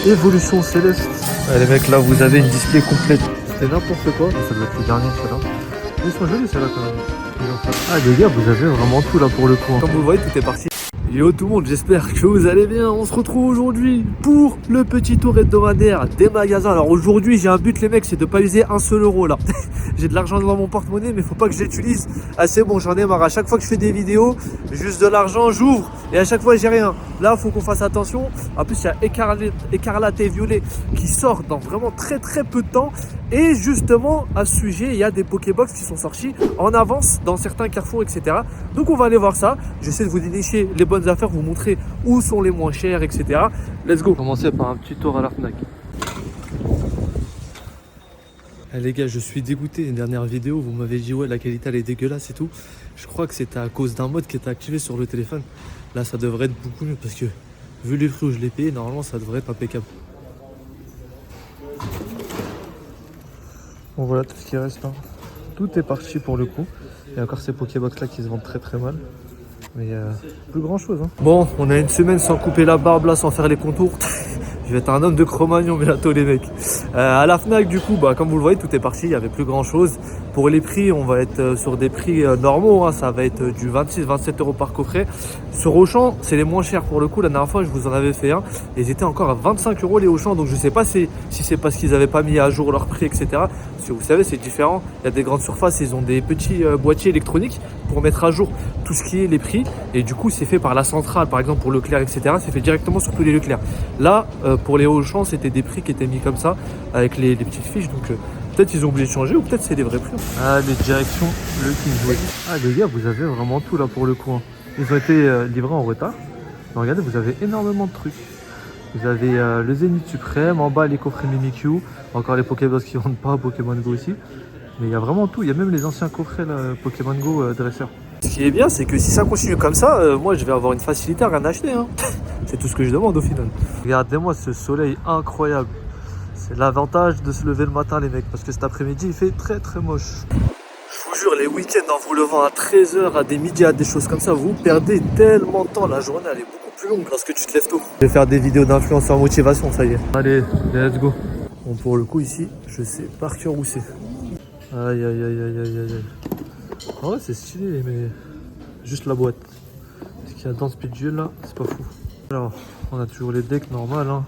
Évolution Céleste. Ouais, les mecs, là vous avez une display complète. C'était n'importe quoi. Ça doit être le dernier ceux-là. Ils sont jolis ceux-là quand même. Ah les gars, vous avez vraiment tout là pour le coup. Comme vous le voyez, tout est parti. Yo tout le monde, j'espère que vous allez bien. On se retrouve aujourd'hui pour le petit tour hebdomadaire des magasins. Alors aujourd'hui j'ai un but les mecs, c'est de pas user un seul euro là. J'ai de l'argent dans mon porte-monnaie mais faut pas que je l'utilise. Ah c'est bon, j'en ai marre. À chaque fois que je fais des vidéos, juste de l'argent, j'ouvre et à chaque fois j'ai rien. Là faut qu'on fasse attention. En plus il y a Écarlate et Violet qui sort dans vraiment très peu de temps. Et justement à ce sujet, il y a des Pokébox qui sont sortis en avance dans certains carrefours, etc. Donc on va aller voir ça. J'essaie de vous dénicher les bonnes affaires, vous montrer où sont les moins chers, etc. Let's go. Commencer par un petit tour à la Fnac. Eh les gars, je suis dégoûté. Une dernière vidéo, vous m'avez dit ouais la qualité elle est dégueulasse et tout. Je crois que c'était à cause d'un mode qui était activé sur le téléphone. Là ça devrait être beaucoup mieux parce que vu les prix où je l'ai payé, normalement ça devrait être impeccable. Bon voilà tout ce qui reste là. Tout est parti pour le coup. Il y a encore ces Pokébox là qui se vendent très mal. Mais plus grand chose hein. Bon, on a une semaine sans couper la barbe là, sans faire les contours. Je vais être un homme de Cro-Magnon bientôt les mecs. À la Fnac du coup, bah, comme vous le voyez, tout est parti, il n'y avait plus grand chose. Pour les prix, on va être sur des prix normaux, hein. Ça va être du 26-27 € par coffret. Sur Auchan, c'est les moins chers pour le coup. La dernière fois, je vous en avais fait un. Et ils étaient encore à 25 € les Auchan. Donc je sais pas si c'est parce qu'ils n'avaient pas mis à jour leur prix, etc. Parce que vous savez, c'est différent. Il y a des grandes surfaces, ils ont des petits boîtiers électroniques pour mettre à jour tout ce qui est les prix. Et du coup, c'est fait par la centrale, par exemple pour Leclerc, etc. C'est fait directement sur tous les Leclerc. Là, pour les Auchan, c'était des prix qui étaient mis comme ça, avec les petites fiches. Donc peut-être ils ont oublié de changer ou peut-être c'est des vrais prix. Allez, direction le Kingsway. Ah les gars, vous avez vraiment tout là pour le coup. Hein. Ils ont été livrés en retard. Mais regardez, vous avez énormément de trucs. Vous avez le Zénith Suprême, en bas les coffrets Mimikyu, encore les Pokébox qui vendent pas, Pokémon Go aussi. Mais il y a vraiment tout, il y a même les anciens coffrets là, Pokémon Go dresseur. Ce qui est bien, c'est que si ça continue comme ça, moi je vais avoir une facilité à rien acheter. Hein. C'est tout ce que je demande au final. Regardez-moi ce soleil incroyable. C'est l'avantage de se lever le matin les mecs, parce que cet après-midi il fait très moche. Je vous jure, les week-ends en vous levant à 13 h, à des midis, à des choses comme ça, vous perdez tellement de temps. La journée elle est beaucoup plus longue lorsque tu te lèves tôt. Je vais faire des vidéos d'influenceur motivation, ça y est. Allez, let's go. Bon, pour le coup ici, je sais par cœur où c'est. Aïe. En vrai c'est stylé, mais juste la boîte. Ce qu'il y a dans ce pitch là, c'est pas fou. Alors, on a toujours les decks normales, hein.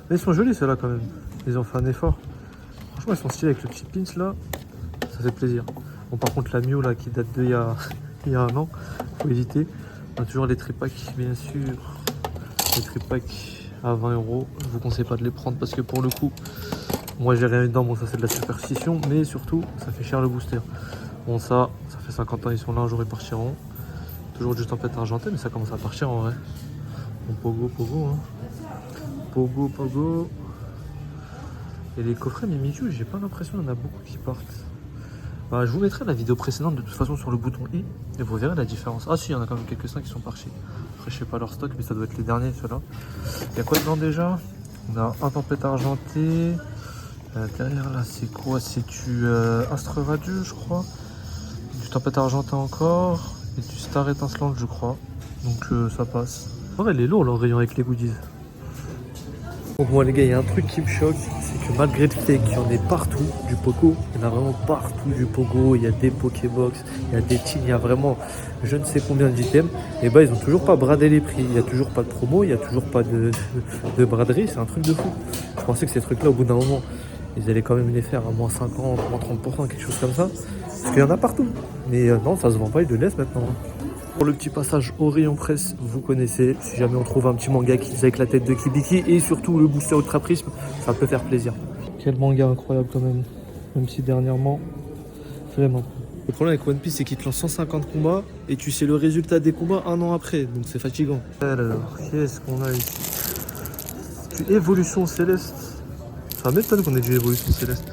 Mais ils sont jolis ceux-là quand même. Ils ont fait un effort. Franchement, ils sont stylés avec le petit pinch là. Ça fait plaisir. Bon, par contre, la Mew là qui date d'il y a un an, faut éviter. On a toujours les tripacks, bien sûr. Les tripacks à 20 €. Je vous conseille pas de les prendre parce que pour le coup, moi j'ai rien dedans. Bon, ça c'est de la superstition, mais surtout, ça fait cher le booster. Bon, ça fait 50 ans, ils sont là, un jour ils partiront. Toujours du tempête argentée, mais ça commence à partir en vrai. Bon, Pogo, hein. Pogo. Et les coffrets Mimikyu, j'ai pas l'impression qu'il y en a beaucoup qui partent. Bah, je vous mettrai la vidéo précédente de toute façon sur le bouton I et vous verrez la différence. Ah si, il y en a quand même quelques-uns qui sont partis. Après, je sais pas leur stock, mais ça doit être les derniers ceux-là. Il y a quoi dedans déjà? On a un tempête argentée. Derrière là, c'est quoi? C'est du Astre Radieux, je crois. Du tempête argenté encore. Et du Star étincelante, je crois. Donc ça passe. En vrai, il est lourd le rayon avec les goodies. Donc moi les gars, il y a un truc qui me choque, c'est que malgré le fait qu'il y en ait partout du Pogo, il y en a vraiment partout du Pogo, il y a des Pokébox, il y a des teams, il y a vraiment je ne sais combien d'items, et bah ils ont toujours pas bradé les prix, il n'y a toujours pas de promo, il n'y a toujours pas de braderie, c'est un truc de fou. Je pensais que ces trucs là au bout d'un moment, ils allaient quand même les faire à moins 50, moins 30%, quelque chose comme ça, parce qu'il y en a partout. Mais non, ça se vend pas, ils le laissent maintenant. Pour le petit passage au rayon presse, vous connaissez, si jamais on trouve un petit manga qui avec la tête de Kibiki et surtout le booster Ultra Prisme, ça peut faire plaisir. Quel manga incroyable quand même, même si dernièrement, vraiment. Le problème avec One Piece, c'est qu'il te lance 150 combats et tu sais le résultat des combats un an après, donc c'est fatigant. Alors, qu'est-ce qu'on a ici? Du Évolution Céleste. Ça m'étonne qu'on ait du Évolution Céleste.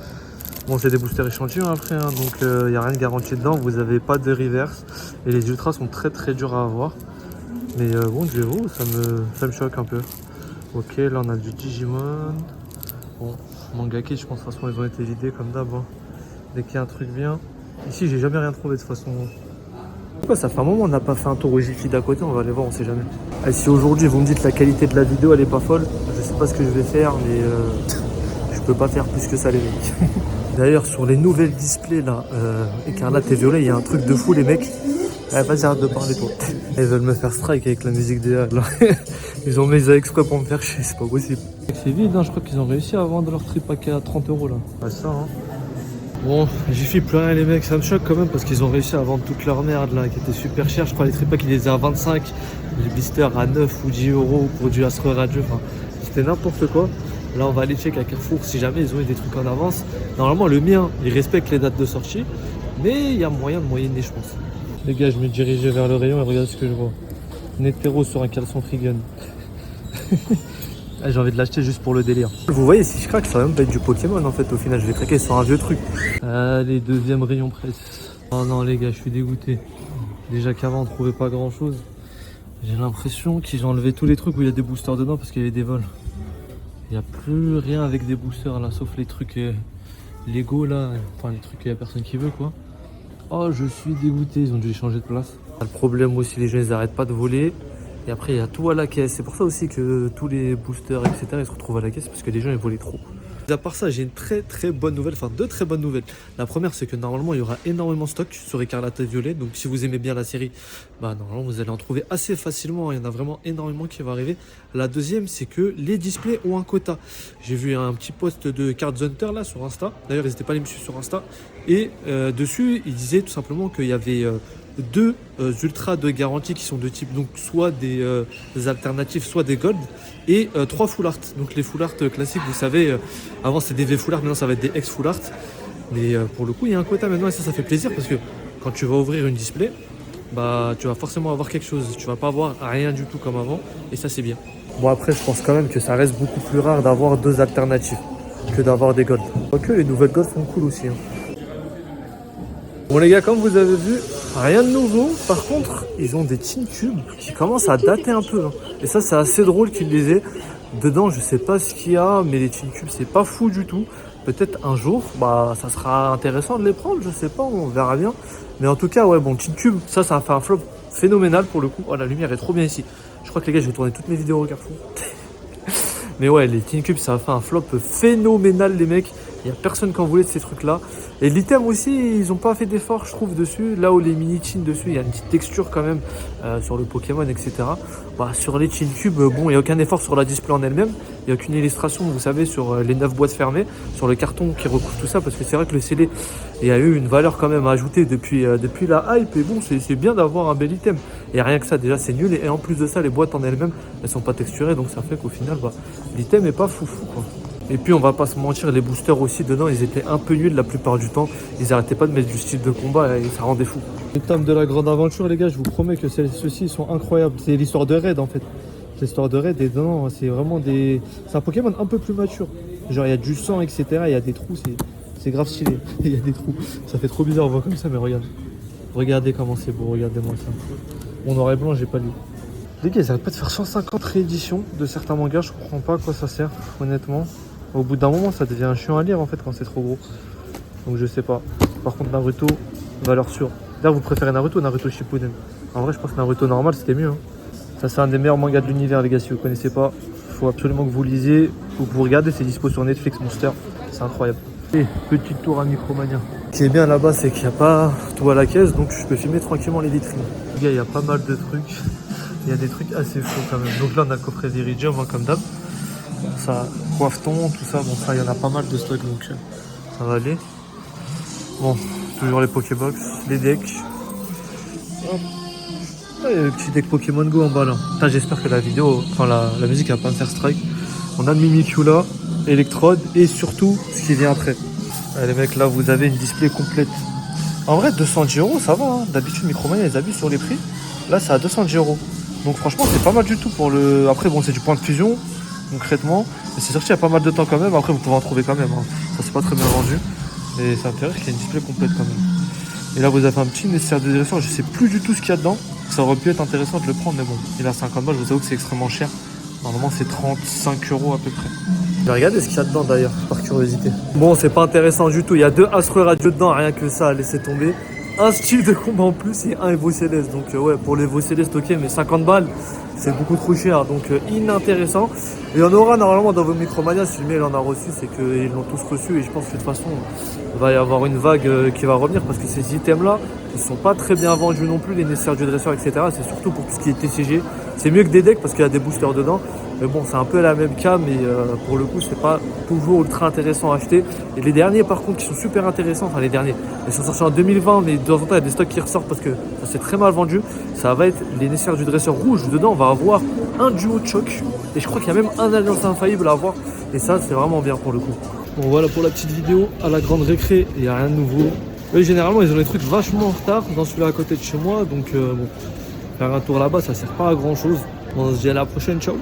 Bon, c'est des boosters échantillons après, hein, donc il n'y a rien de garanti dedans, vous n'avez pas de reverse. Et les ultras sont très durs à avoir. Mais bon, du héros, ça me choque un peu. Ok, là on a du Digimon. Bon, Mangaki, je pense de toute façon ils ont été vidés comme d'hab. Hein. Dès qu'il y a un truc bien. Ici, j'ai jamais rien trouvé de toute façon. Pourquoi ça fait un moment on n'a pas fait un tour au Jiffy d'à côté, on va aller voir, on sait jamais. Et si aujourd'hui vous me dites la qualité de la vidéo elle est pas folle, je sais pas ce que je vais faire, mais je peux pas faire plus que ça les mecs. D'ailleurs sur les nouvelles displays là, écarlate et violet, il y a un truc de fou les mecs. Vas-y arrête de parler toi. Ils veulent me faire strike avec la musique des là. Ils ont mis ça exprès pour me faire chier, c'est pas possible. C'est vide, hein, je crois qu'ils ont réussi à vendre leur trip pack à 30 € là. Ouais, ça hein. Bon, j'y file plus rien les mecs, ça me choque quand même parce qu'ils ont réussi à vendre toute leur merde là, qui était super cher. Je crois les trip packs ils les faisaient à 25, les blisters à 9 ou 10 € pour du Astro Radio, enfin c'était n'importe quoi. Là on va aller check à Carrefour si jamais ils ont eu des trucs en avance. Normalement le mien, il respecte les dates de sortie, mais il y a moyen de moyenner je pense. Les gars, je me dirigeais vers le rayon et regardez ce que je vois. Netero sur un caleçon Trigun. J'ai envie de l'acheter juste pour le délire. Vous voyez, si je craque, ça va même pas être du Pokémon en fait. Au final, je vais craquer sur un vieux truc. Allez, deuxième rayon presse. Oh non, les gars, je suis dégoûté. Déjà qu'avant, on trouvait pas grand chose. J'ai l'impression qu'ils ont enlevé tous les trucs où il y a des boosters dedans parce qu'il y avait des vols. Il n'y a plus rien avec des boosters là, sauf les trucs Lego là. Enfin, les trucs qu'il n'y a personne qui veut quoi. Oh, je suis dégoûté, ils ont dû les changer de place. Le problème aussi, les gens ils arrêtent pas de voler. Et après, il y a tout à la caisse. C'est pour ça aussi que tous les boosters, etc., ils se retrouvent à la caisse parce que les gens ils volaient trop. À part ça, j'ai une très bonne nouvelle, enfin deux très bonnes nouvelles. La première, c'est que normalement, il y aura énormément de stock sur Écarlate et Violet. Donc, si vous aimez bien la série, bah normalement, vous allez en trouver assez facilement. Il y en a vraiment énormément qui va arriver. La deuxième, c'est que les displays ont un quota. J'ai vu un petit post de Cards Hunter là sur Insta. D'ailleurs, n'hésitez pas à aller me suivre sur Insta. Et dessus, il disait tout simplement qu'il y avait deux ultras de garantie qui sont de type donc soit des alternatifs, soit des gold, et 3 full art. Donc les full art classiques, vous savez, avant c'était des V full art, maintenant ça va être des X full art. Mais pour le coup, il y a un quota maintenant et ça fait plaisir parce que quand tu vas ouvrir une display, bah tu vas forcément avoir quelque chose. Tu vas pas avoir rien du tout comme avant et ça c'est bien. Bon après, je pense quand même que ça reste beaucoup plus rare d'avoir deux alternatives que d'avoir des gold. Quoique les nouvelles gold sont cool aussi. Hein. Bon les gars, comme vous avez vu, rien de nouveau. Par contre, ils ont des Tin Cubes qui commencent à dater un peu. Hein. Et ça, c'est assez drôle qu'ils les aient. Dedans, je sais pas ce qu'il y a, mais les Tin Cubes, c'est pas fou du tout. Peut-être un jour, bah, ça sera intéressant de les prendre, je sais pas, on verra bien. Mais en tout cas, ouais, bon, Tin Cube, ça a fait un flop phénoménal pour le coup. Oh, la lumière est trop bien ici. Je crois que les gars, je vais tourner toutes mes vidéos au Carrefour. Mais ouais, les Tin Cubes, ça a fait un flop phénoménal, les mecs. Il n'y a personne qui en voulait de ces trucs-là. Et l'item aussi, ils n'ont pas fait d'effort, je trouve, dessus. Là où les mini-chins dessus, il y a une petite texture quand même sur le Pokémon, etc. Bah, sur les Tin Cubes, bon, il n'y a aucun effort sur la display en elle-même. Il n'y a aucune illustration, vous savez, sur les 9 boîtes fermées, sur le carton qui recouvre tout ça. Parce que c'est vrai que le CD, il y a eu une valeur quand même à ajouter depuis la hype. Et bon, c'est bien d'avoir un bel item. Et rien que ça, déjà, c'est nul. Et en plus de ça, les boîtes en elles-mêmes, elles sont pas texturées. Donc ça fait qu'au final, bah, l'item est pas foufou, quoi. Et puis on va pas se mentir, les boosters aussi dedans, ils étaient un peu nuls la plupart du temps. Ils arrêtaient pas de mettre du style de combat et ça rendait fou. Les tomes de la grande aventure, les gars, je vous promets que ceux-ci sont incroyables. C'est l'histoire de Red en fait. C'est l'histoire de Red et dedans, c'est vraiment des... C'est un Pokémon un peu plus mature. Genre il y a du sang, etc. Il y a des trous, c'est grave stylé. Il y a des trous. Ça fait trop bizarre, on voit comme ça, mais regarde. Regardez comment c'est beau, regardez-moi ça. Mon noir et blanc, j'ai pas lu. Les gars, ils arrêtent pas de faire 150 rééditions de certains mangas, je comprends pas à quoi ça sert, honnêtement. Au bout d'un moment, ça devient chiant à lire en fait quand c'est trop gros. Donc je sais pas. Par contre, Naruto, valeur sûre. D'ailleurs, vous préférez Naruto ou Naruto Shippuden? En vrai, je pense que Naruto normal, c'était mieux. Hein. Ça, c'est un des meilleurs mangas de l'univers, les gars. Si vous connaissez pas, il faut absolument que vous lisiez ou que vous regardez. C'est dispo sur Netflix, Monster. C'est incroyable. Et petit tour à Micromania. Ce qui est bien là-bas, c'est qu'il n'y a pas tout à la caisse, donc je peux filmer tranquillement les vitrines. Les gars, il y a pas mal de trucs. Il y a des trucs assez fous quand même. Donc là, on a le coffret Viridium, hein, comme d'hab. Ça, coiffe-ton, tout ça, bon ça il y en a pas mal de stock donc ça va aller. Bon, toujours les Pokébox, les decks. Hop. Ah, il y a le petit deck Pokémon Go en bas là. J'espère que la vidéo, enfin la musique va pas me faire strike. On a le Mimikyu là, Electrode et surtout ce qui vient après. Allez, les mecs, là vous avez une display complète. En vrai 210 €, ça va, hein. D'habitude Micromania ils abusent sur les prix. Là c'est à 210 €. Donc franchement c'est pas mal du tout pour le... Après bon c'est du point de fusion. Concrètement, et c'est sorti il y a pas mal de temps quand même. Après, vous pouvez en trouver quand même. Hein. Ça, c'est pas très bien vendu. Mais c'est intéressant qu'il y ait une display complète quand même. Et là, vous avez un petit nécessaire de direction. Je sais plus du tout ce qu'il y a dedans. Ça aurait pu être intéressant de le prendre, mais bon, il a 50 balles. Je vous avoue que c'est extrêmement cher. Normalement, c'est 35 € à peu près. Je vais regarder ce qu'il y a dedans d'ailleurs, par curiosité. Bon, c'est pas intéressant du tout. Il y a 2 Astro Radio dedans, rien que ça, laissez tomber. Un style de combat en plus et un Evo Céleste. Donc, ouais, pour l'Evo Céleste, ok, mais 50 balles. c'est beaucoup trop cher, donc inintéressant. Et on aura normalement dans vos Micromania, si le mail en a reçu, c'est qu'ils l'ont tous reçu et je pense que de toute façon, il va y avoir une vague qui va revenir parce que ces items-là, ils sont pas très bien vendus non plus, les nécessaires du dresseur, etc. C'est surtout pour tout ce qui est TCG. C'est mieux que des decks parce qu'il y a des boosters dedans. Mais bon, c'est un peu la même cas, mais pour le coup, c'est pas toujours ultra intéressant à acheter. Et les derniers, par contre, qui sont super intéressants, enfin les derniers, ils sont sortis en 2020, mais de temps en temps, il y a des stocks qui ressortent parce que ça s'est très mal vendu. Ça va être les nécessaires du dresseur rouge. Dedans, on va avoir un duo de choc. Et je crois qu'il y a même un alliance infaillible à avoir. Et ça, c'est vraiment bien pour le coup. Bon, voilà pour la petite vidéo. À la grande récré, il n'y a rien de nouveau. Eux, généralement, ils ont des trucs vachement en retard dans celui-là à côté de chez moi. Donc, bon, faire un tour là-bas, ça sert pas à grand-chose. On se dit à la prochaine. Ciao.